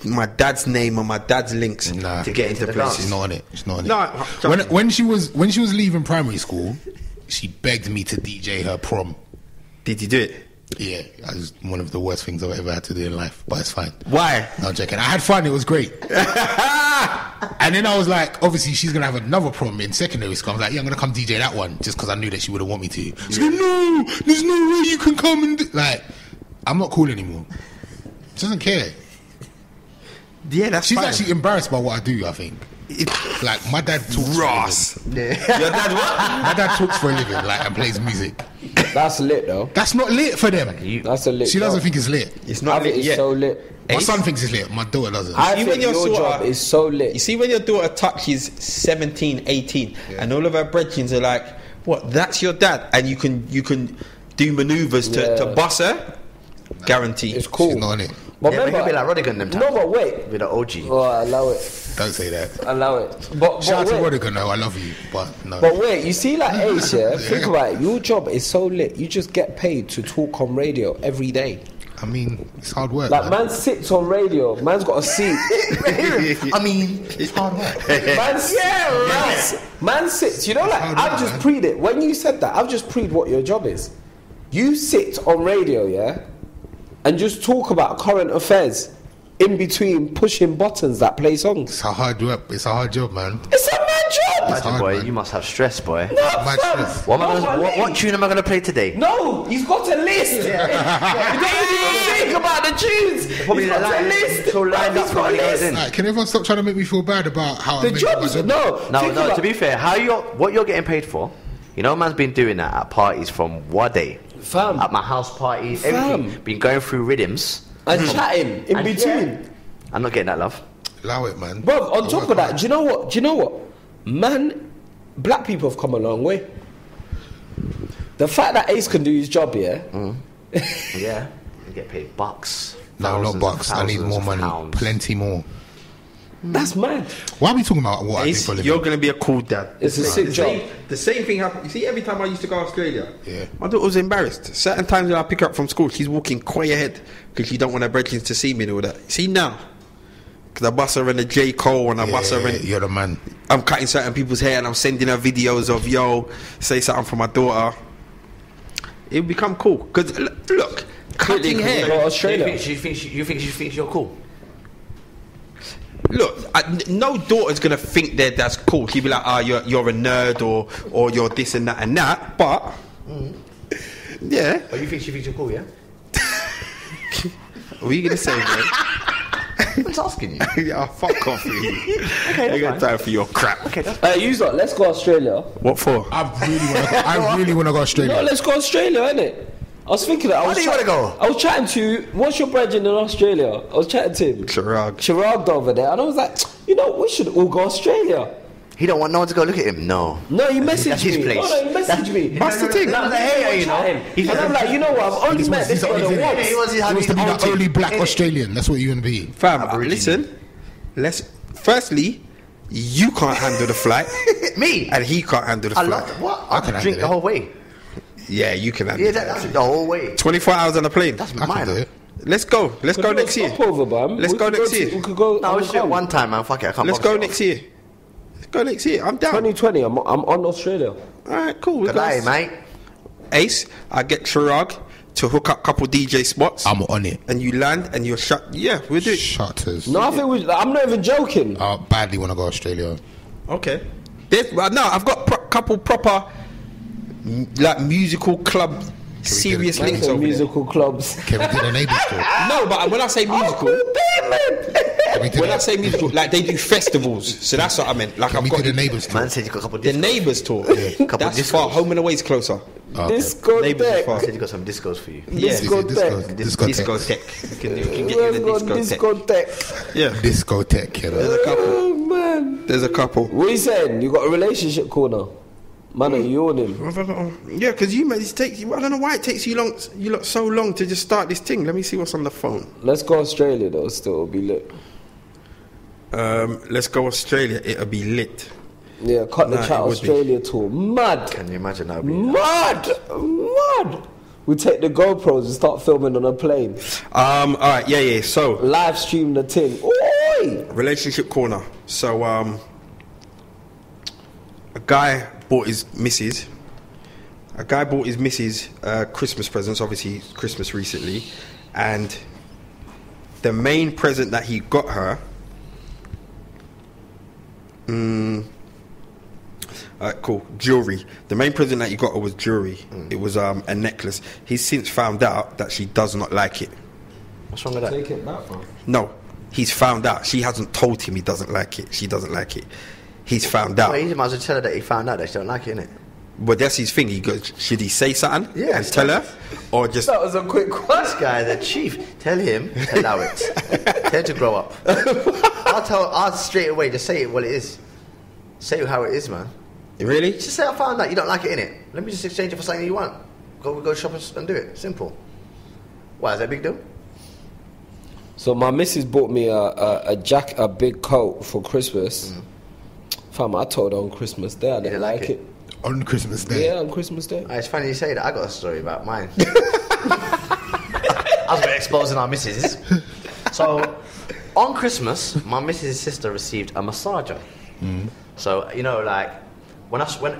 my dad's name or my dad's links Nah. to get into the places. She's not on it. She's not on No, it. trust me. When she was leaving primary school, she begged me to DJ her prom. Did you do it? Yeah, that was one of the worst things I've ever had to do in life, but it's fine. Why? No, I'm joking. I had fun. It was great. And then I was like, obviously, she's going to have another prom in secondary school. I was like, yeah, I'm going to come DJ that one just because I knew that she wouldn't want me to. She's like, no, there's no way you can come and do. Like, I'm not cool anymore. She doesn't care. Yeah, that's She's fine. actually embarrassed by what I do, I think. Like, my dad talks Ross. for a living. Your dad what? My dad talks for a living, like, and plays music. That's lit though. That's not lit for them. That's a lit She doesn't job. think it's lit. It's I not think lit it's yet. so lit. My son thinks it's lit. My daughter doesn't. I See, think when you're your sort job of- is so lit. You see, when your daughter touches 17, 18, and all of her brethren are like, "What? That's your dad?" And you can do manoeuvres to Yeah. boss her. Guarantee. It's cool. She's not on it. But Yeah, but he'll be like Rodigan them times. No, but wait. With the OG. Oh, I allow it. Don't say that. Allow it. But Shout out to wait. Rodigan, though. I love you, but no. But wait, you see, like Ace, yeah? Think about it. Your job is so lit. You just get paid to talk on radio every day. I mean, it's hard work. Like, man. man sits on radio. Man's got a seat. I mean, it's hard work. Man sits. You know, like, hard I've work, just man. preed it. When you said that, I've just preed what your job is. You sit on radio, yeah? And just talk about current affairs in between pushing buttons that play songs. It's a hard work. It's a hard job, man. It's a mad job! Imagine, hard, boy, man. you must have stress, boy. No, Mad fam. stress. What, am I No, gonna, my what name- tune am I going to play today? No, you've got a list. You don't even think about the tunes. Probably You've got line- a list. it's all lined He's up got when a he goes list. in. Like, can everyone stop trying to make me feel bad about how I The make my jobs, job? no. No, think no. about- To be fair, what you're getting paid for? You know, man's been doing that at parties from what day? Fam. At my house parties, Fam. everything. Been going through rhythms. And chatting in And- between. I'm not getting that love. Allow it, man. Bro, on I top work of that, hard. do you know what? Man, black people have come a long way. The fact that Ace can do his job, yeah? Yeah, you get paid bucks. No, not thousands bucks. and I need thousands more of money. pounds. Plenty more. That's mad. Why are we talking about what I do Ace, for a living? you're going to be a cool dad. It's a sick job. The same thing happened. You see, every time I used to go to Australia, Yeah. my daughter was embarrassed. Certain times when I pick her up from school, she's walking quite ahead because she don't want her brethren to see me and all that. See now, because I bust her in the J. Cole and I bust her in. You're the man. I'm cutting certain people's hair and I'm sending her videos of, yo, say something for my daughter. It'll become cool. Because, look, cutting Go hair. to Australia. You think she thinks you're cool? Look, no daughter's going to think that that's cool. She'll be like, you're a nerd or you're this and that. But, yeah. But you think she thinks you're cool, yeah? What are you gonna say, man? I'm just asking you. Yeah, fuck off, you. Okay, I got that's fine. time for your crap. Okay, that's Hey, you lot, let's go Australia. What for? I really want to go Australia. No, let's go Australia, innit? I was thinking that. Why do you wanna go? I was chatting to, what's your brethren in Australia? I was chatting to him. Chirag over there. And I was like, you know, we should all go Australia. He don't want no one to go look at him. No. No, he messaged That's his me. place. No, he messaged me. That's the thing. Like, That's the hater, you know. And I'm like, you know what? I've only met this brother once. He wants He wants to be the outing. only black Australian. That's what you want to be. Fam, Aborigine. listen. Firstly, you can't handle the flight, Me. and he can't handle the I flight. love what? I I can can drink handle the it. whole way. Yeah, you can handle Yeah, it. that's the whole way. 24 hours on the plane. That's I can do mine. it. Let's go. Let's go next year. Over, man. Let's go next year. We could go. No, on we the should do it phone. one time, man. Fuck it. I can't. Let's bother go shit next year. Let's go next year. I'm down. 2020. I'm on Australia. All right, cool. Good day, mate. Ace, I get Chirag to hook up a couple DJ spots, I'm on it. and you land and you're shut. Yeah, we'll do it. Shutters. No, I think I'm not even joking. I badly want to go Australia. Okay. No, I've got couple proper like musical club serious Can we links Some over there. musical clubs. Can we do the neighbours tour? No, but when I say musical, Can we do when I that? say musical, like they do festivals, so that's what I meant. Like Can I've we got do the neighbours tour? Man said you got a couple of the discos. neighbours tour. Couple That's discos. far. Home and away's closer. Okay. Disco Neighbours is deck. far. I said you got some discos for you. Yeah. Discotheque. Discotheque. You can get you Let's the go discotheque. discotheque. Yeah, Discotheque, you know. there's a couple. Oh man. There's a couple. What are you saying? You got a relationship corner? Man, are you on him? Yeah, because you made it take. I don't know why it takes you long. You lot so long to just start this thing. Let me see what's on the phone. Let's go Australia though. Still, it'll be lit. Let's go Australia. It'll be lit. Yeah, cut the Nah, chat it would be. Australia tour. Mad, Can you imagine that? Would be mad. We take the GoPros and start filming on a plane. All right. Yeah. So Live stream the thing. Oi! relationship corner. So a guy bought his missus. Christmas presents. Obviously, it's Christmas recently, and the main present that he got her. Cool. Jewelry. The main present that he got her was jewelry. It was a necklace. He's since found out that she does not like it. What's wrong with that? Take it back, man. No, he's found out. She hasn't told him he doesn't like it. She doesn't like it. He's found out. Well, you might as well tell her that he found out that she don't like it, innit? But that's his thing. He goes, should he say something Yeah, and tell her, or just That was a quick one. This guy, the chief, tell him to allow it. Tell him to grow up. I'll straight away just say it what it is. Say how it is, man. really? Just say I found out you don't like it, innit? Let me just exchange it for something you want. Go shop and do it. Simple. Why is that a big deal? So my missus bought me a big coat for Christmas. Fam, I told her on Christmas Day I didn't like it. On Christmas Day. Yeah, on Christmas Day. It's funny you say that. I got a story about mine. I was exposing our missus. So, on Christmas, my missus' sister received a massager. So, you know, like,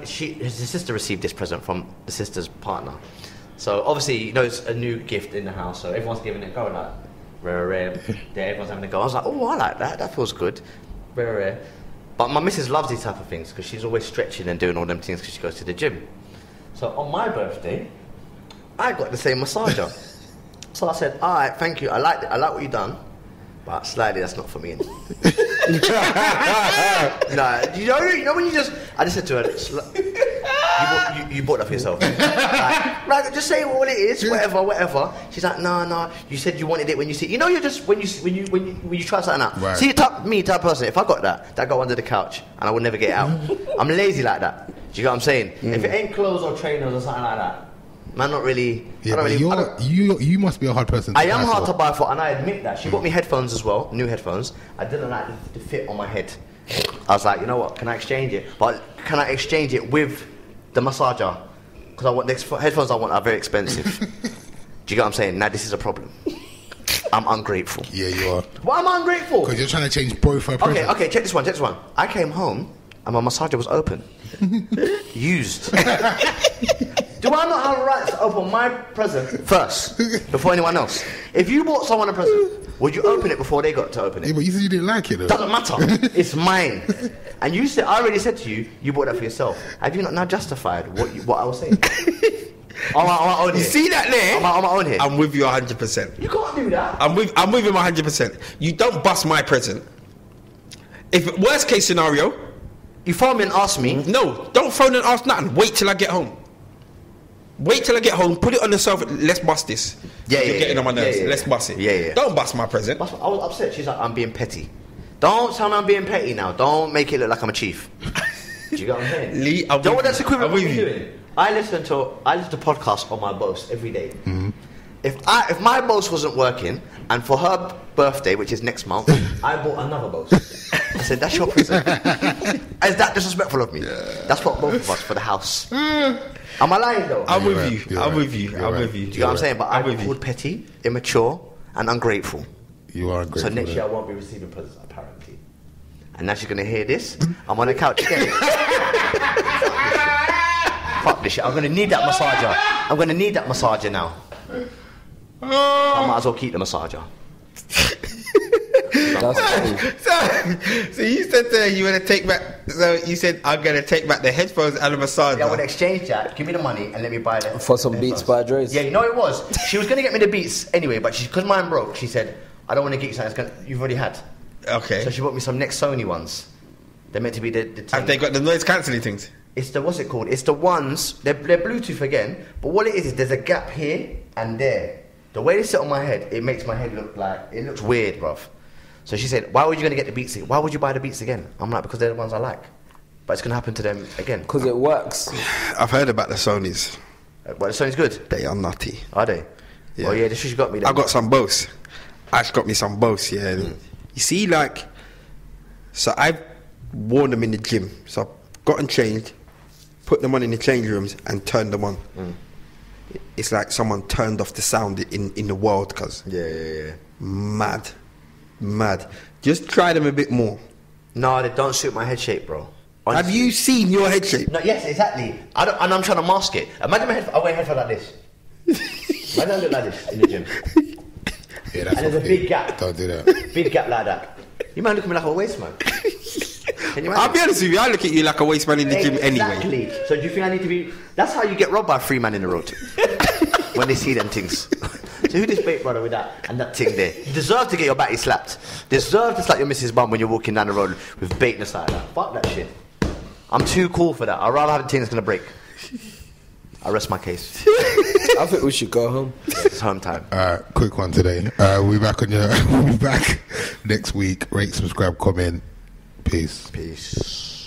his sister received this present from the sister's partner. So, obviously, you know, it's a new gift in the house, so everyone's giving it a go, like, rare. Yeah, everyone's having a go. I was like, oh, I like that. That feels good. Rare. But my missus loves these type of things because she's always stretching and doing all them things because she goes to the gym. So on my birthday, I got the same massager. So I said, all right, thank you. I like it. I like what you've done, but slightly that's not for me. No, you know when you just. I just said to her, you bought that for yourself. Like, just say what it is, whatever. She's like, no. You said you wanted it when you see. You know, you're just when you try something out. Right. See, type of person. If I got that go under the couch and I would never get it out. I'm lazy like that. Do you get what I'm saying? If it ain't clothes or trainers or something like that, man, not really. Yeah, I don't but really. I don't- you must be a hard person to I am buy hard for. to buy for, and I admit that. She bought me headphones as well, new headphones. I didn't like the fit on my head. I was like, you know what? Can I exchange it? But can I exchange it with the massager? Because I want the headphones I want are very expensive. Do you get what I'm saying? Now this is a problem. I'm ungrateful. Yeah, you are. Why am I ungrateful? Because you're trying to change both her presents. Okay, check this one. I came home and my massager was open. Used. Do I not have a right to open my present first before anyone else? If you bought someone a present, would you open it before they got to open Yeah, it? but you said you didn't like it though. Doesn't matter. It's mine. And you said, I already said to you, you bought that for yourself. Have you not now justified what I was saying? I'm own You it. see that there? I'm own it. I'm with you 100%. You can't do that. I'm with him 100%. You don't bust my present. If worst case scenario, You phone me and ask me. no, don't phone and ask nothing. Wait till I get home. Wait till I get home. Put it on the sofa. Let's bust this. Yeah, You're yeah, getting yeah. on my nerves. Yeah, yeah, Let's yeah. bust it. Yeah, yeah. Don't bust my present. I was upset. She's like, I'm being petty. Don't tell me I'm being petty now. Don't make it look like I'm a chief. Do you get what I'm saying? Lee, I'm Do you know with what that's you. equivalent I'm to with me you. doing? I listen to podcasts on my boss every day. If my boss wasn't working, and for her birthday, which is next month, I bought another boss. I said, that's your present. Is that disrespectful of me? That's what both of us for the house. Am I lying though? I'm You're with right. you. You're I'm right. with you. You're I'm right. with you. Do you know what I'm saying? But I'm I'm with you. called petty, immature, and ungrateful. You are So ungrateful. next year I won't be receiving presents, apparently. And now she's going to hear this. I'm on the couch again. Fuck this shit. I'm going to need that massager. I'm going to need that massager now. I might as well keep the massager. That's funny. So you said you want to take back. So you said I'm gonna take back the headphones and the massage. Yeah, I would exchange that. Give me the money and let me buy them. For some Beats by Dre's. Yeah, you know what it was? She was going to get me the Beats anyway, but because mine broke, she said, I don't want to get you something you've already had. Okay. So she bought me some next Sony ones. They're meant to be the Have they got the noise cancelling things? It's the, what's it called? It's the ones, they're Bluetooth again, but what it is there's a gap here and there. The way they sit on my head, it makes my head look like, it looks weird, bruv. So she said, why were you going to get the Beats? Why would you buy the Beats again? I'm like, because they're the ones I like. But it's going to happen to them again. Because it works. I've heard about the Sonys. Well, the Sony's good. They are nutty. Are they? Yeah. Oh yeah, this she got me then. I got some Bose. Ash got me some Bose. Yeah. You see, like, so I've worn them in the gym. So I've gotten changed, put them on in the change rooms, and turned them on. It's like someone turned off the sound in the world, cuz. Yeah. Mad. Just try them a bit more. No, they don't suit my head shape, bro. Honestly. Have you seen your head shape? No, yes, exactly. And I'm trying to mask it. Imagine I wear a headphone like this. Imagine I look like this in the gym. Yeah, that's And there's a what big they- gap. Don't do that. Big gap like that. You might look at me like a waste man. Can you I'll imagine? be honest with you, I look at you like a waste man in the gym anyway. Exactly. So do you think I need to be... That's how you get robbed by a free man in the road. When they see them things. So who this bait brother with that and that thing there? You deserve to get your batty slapped. Deserve to slap your missus bum when you're walking down the road with bait in the side like that. Fuck that shit. I'm too cool for that. I'd rather have a thing that's going to break. I rest my case. I think we should go home. Yeah, it's home time. Quick one today. We'll be back on your. We'll be back next week. Rate, subscribe, comment. Peace. Peace.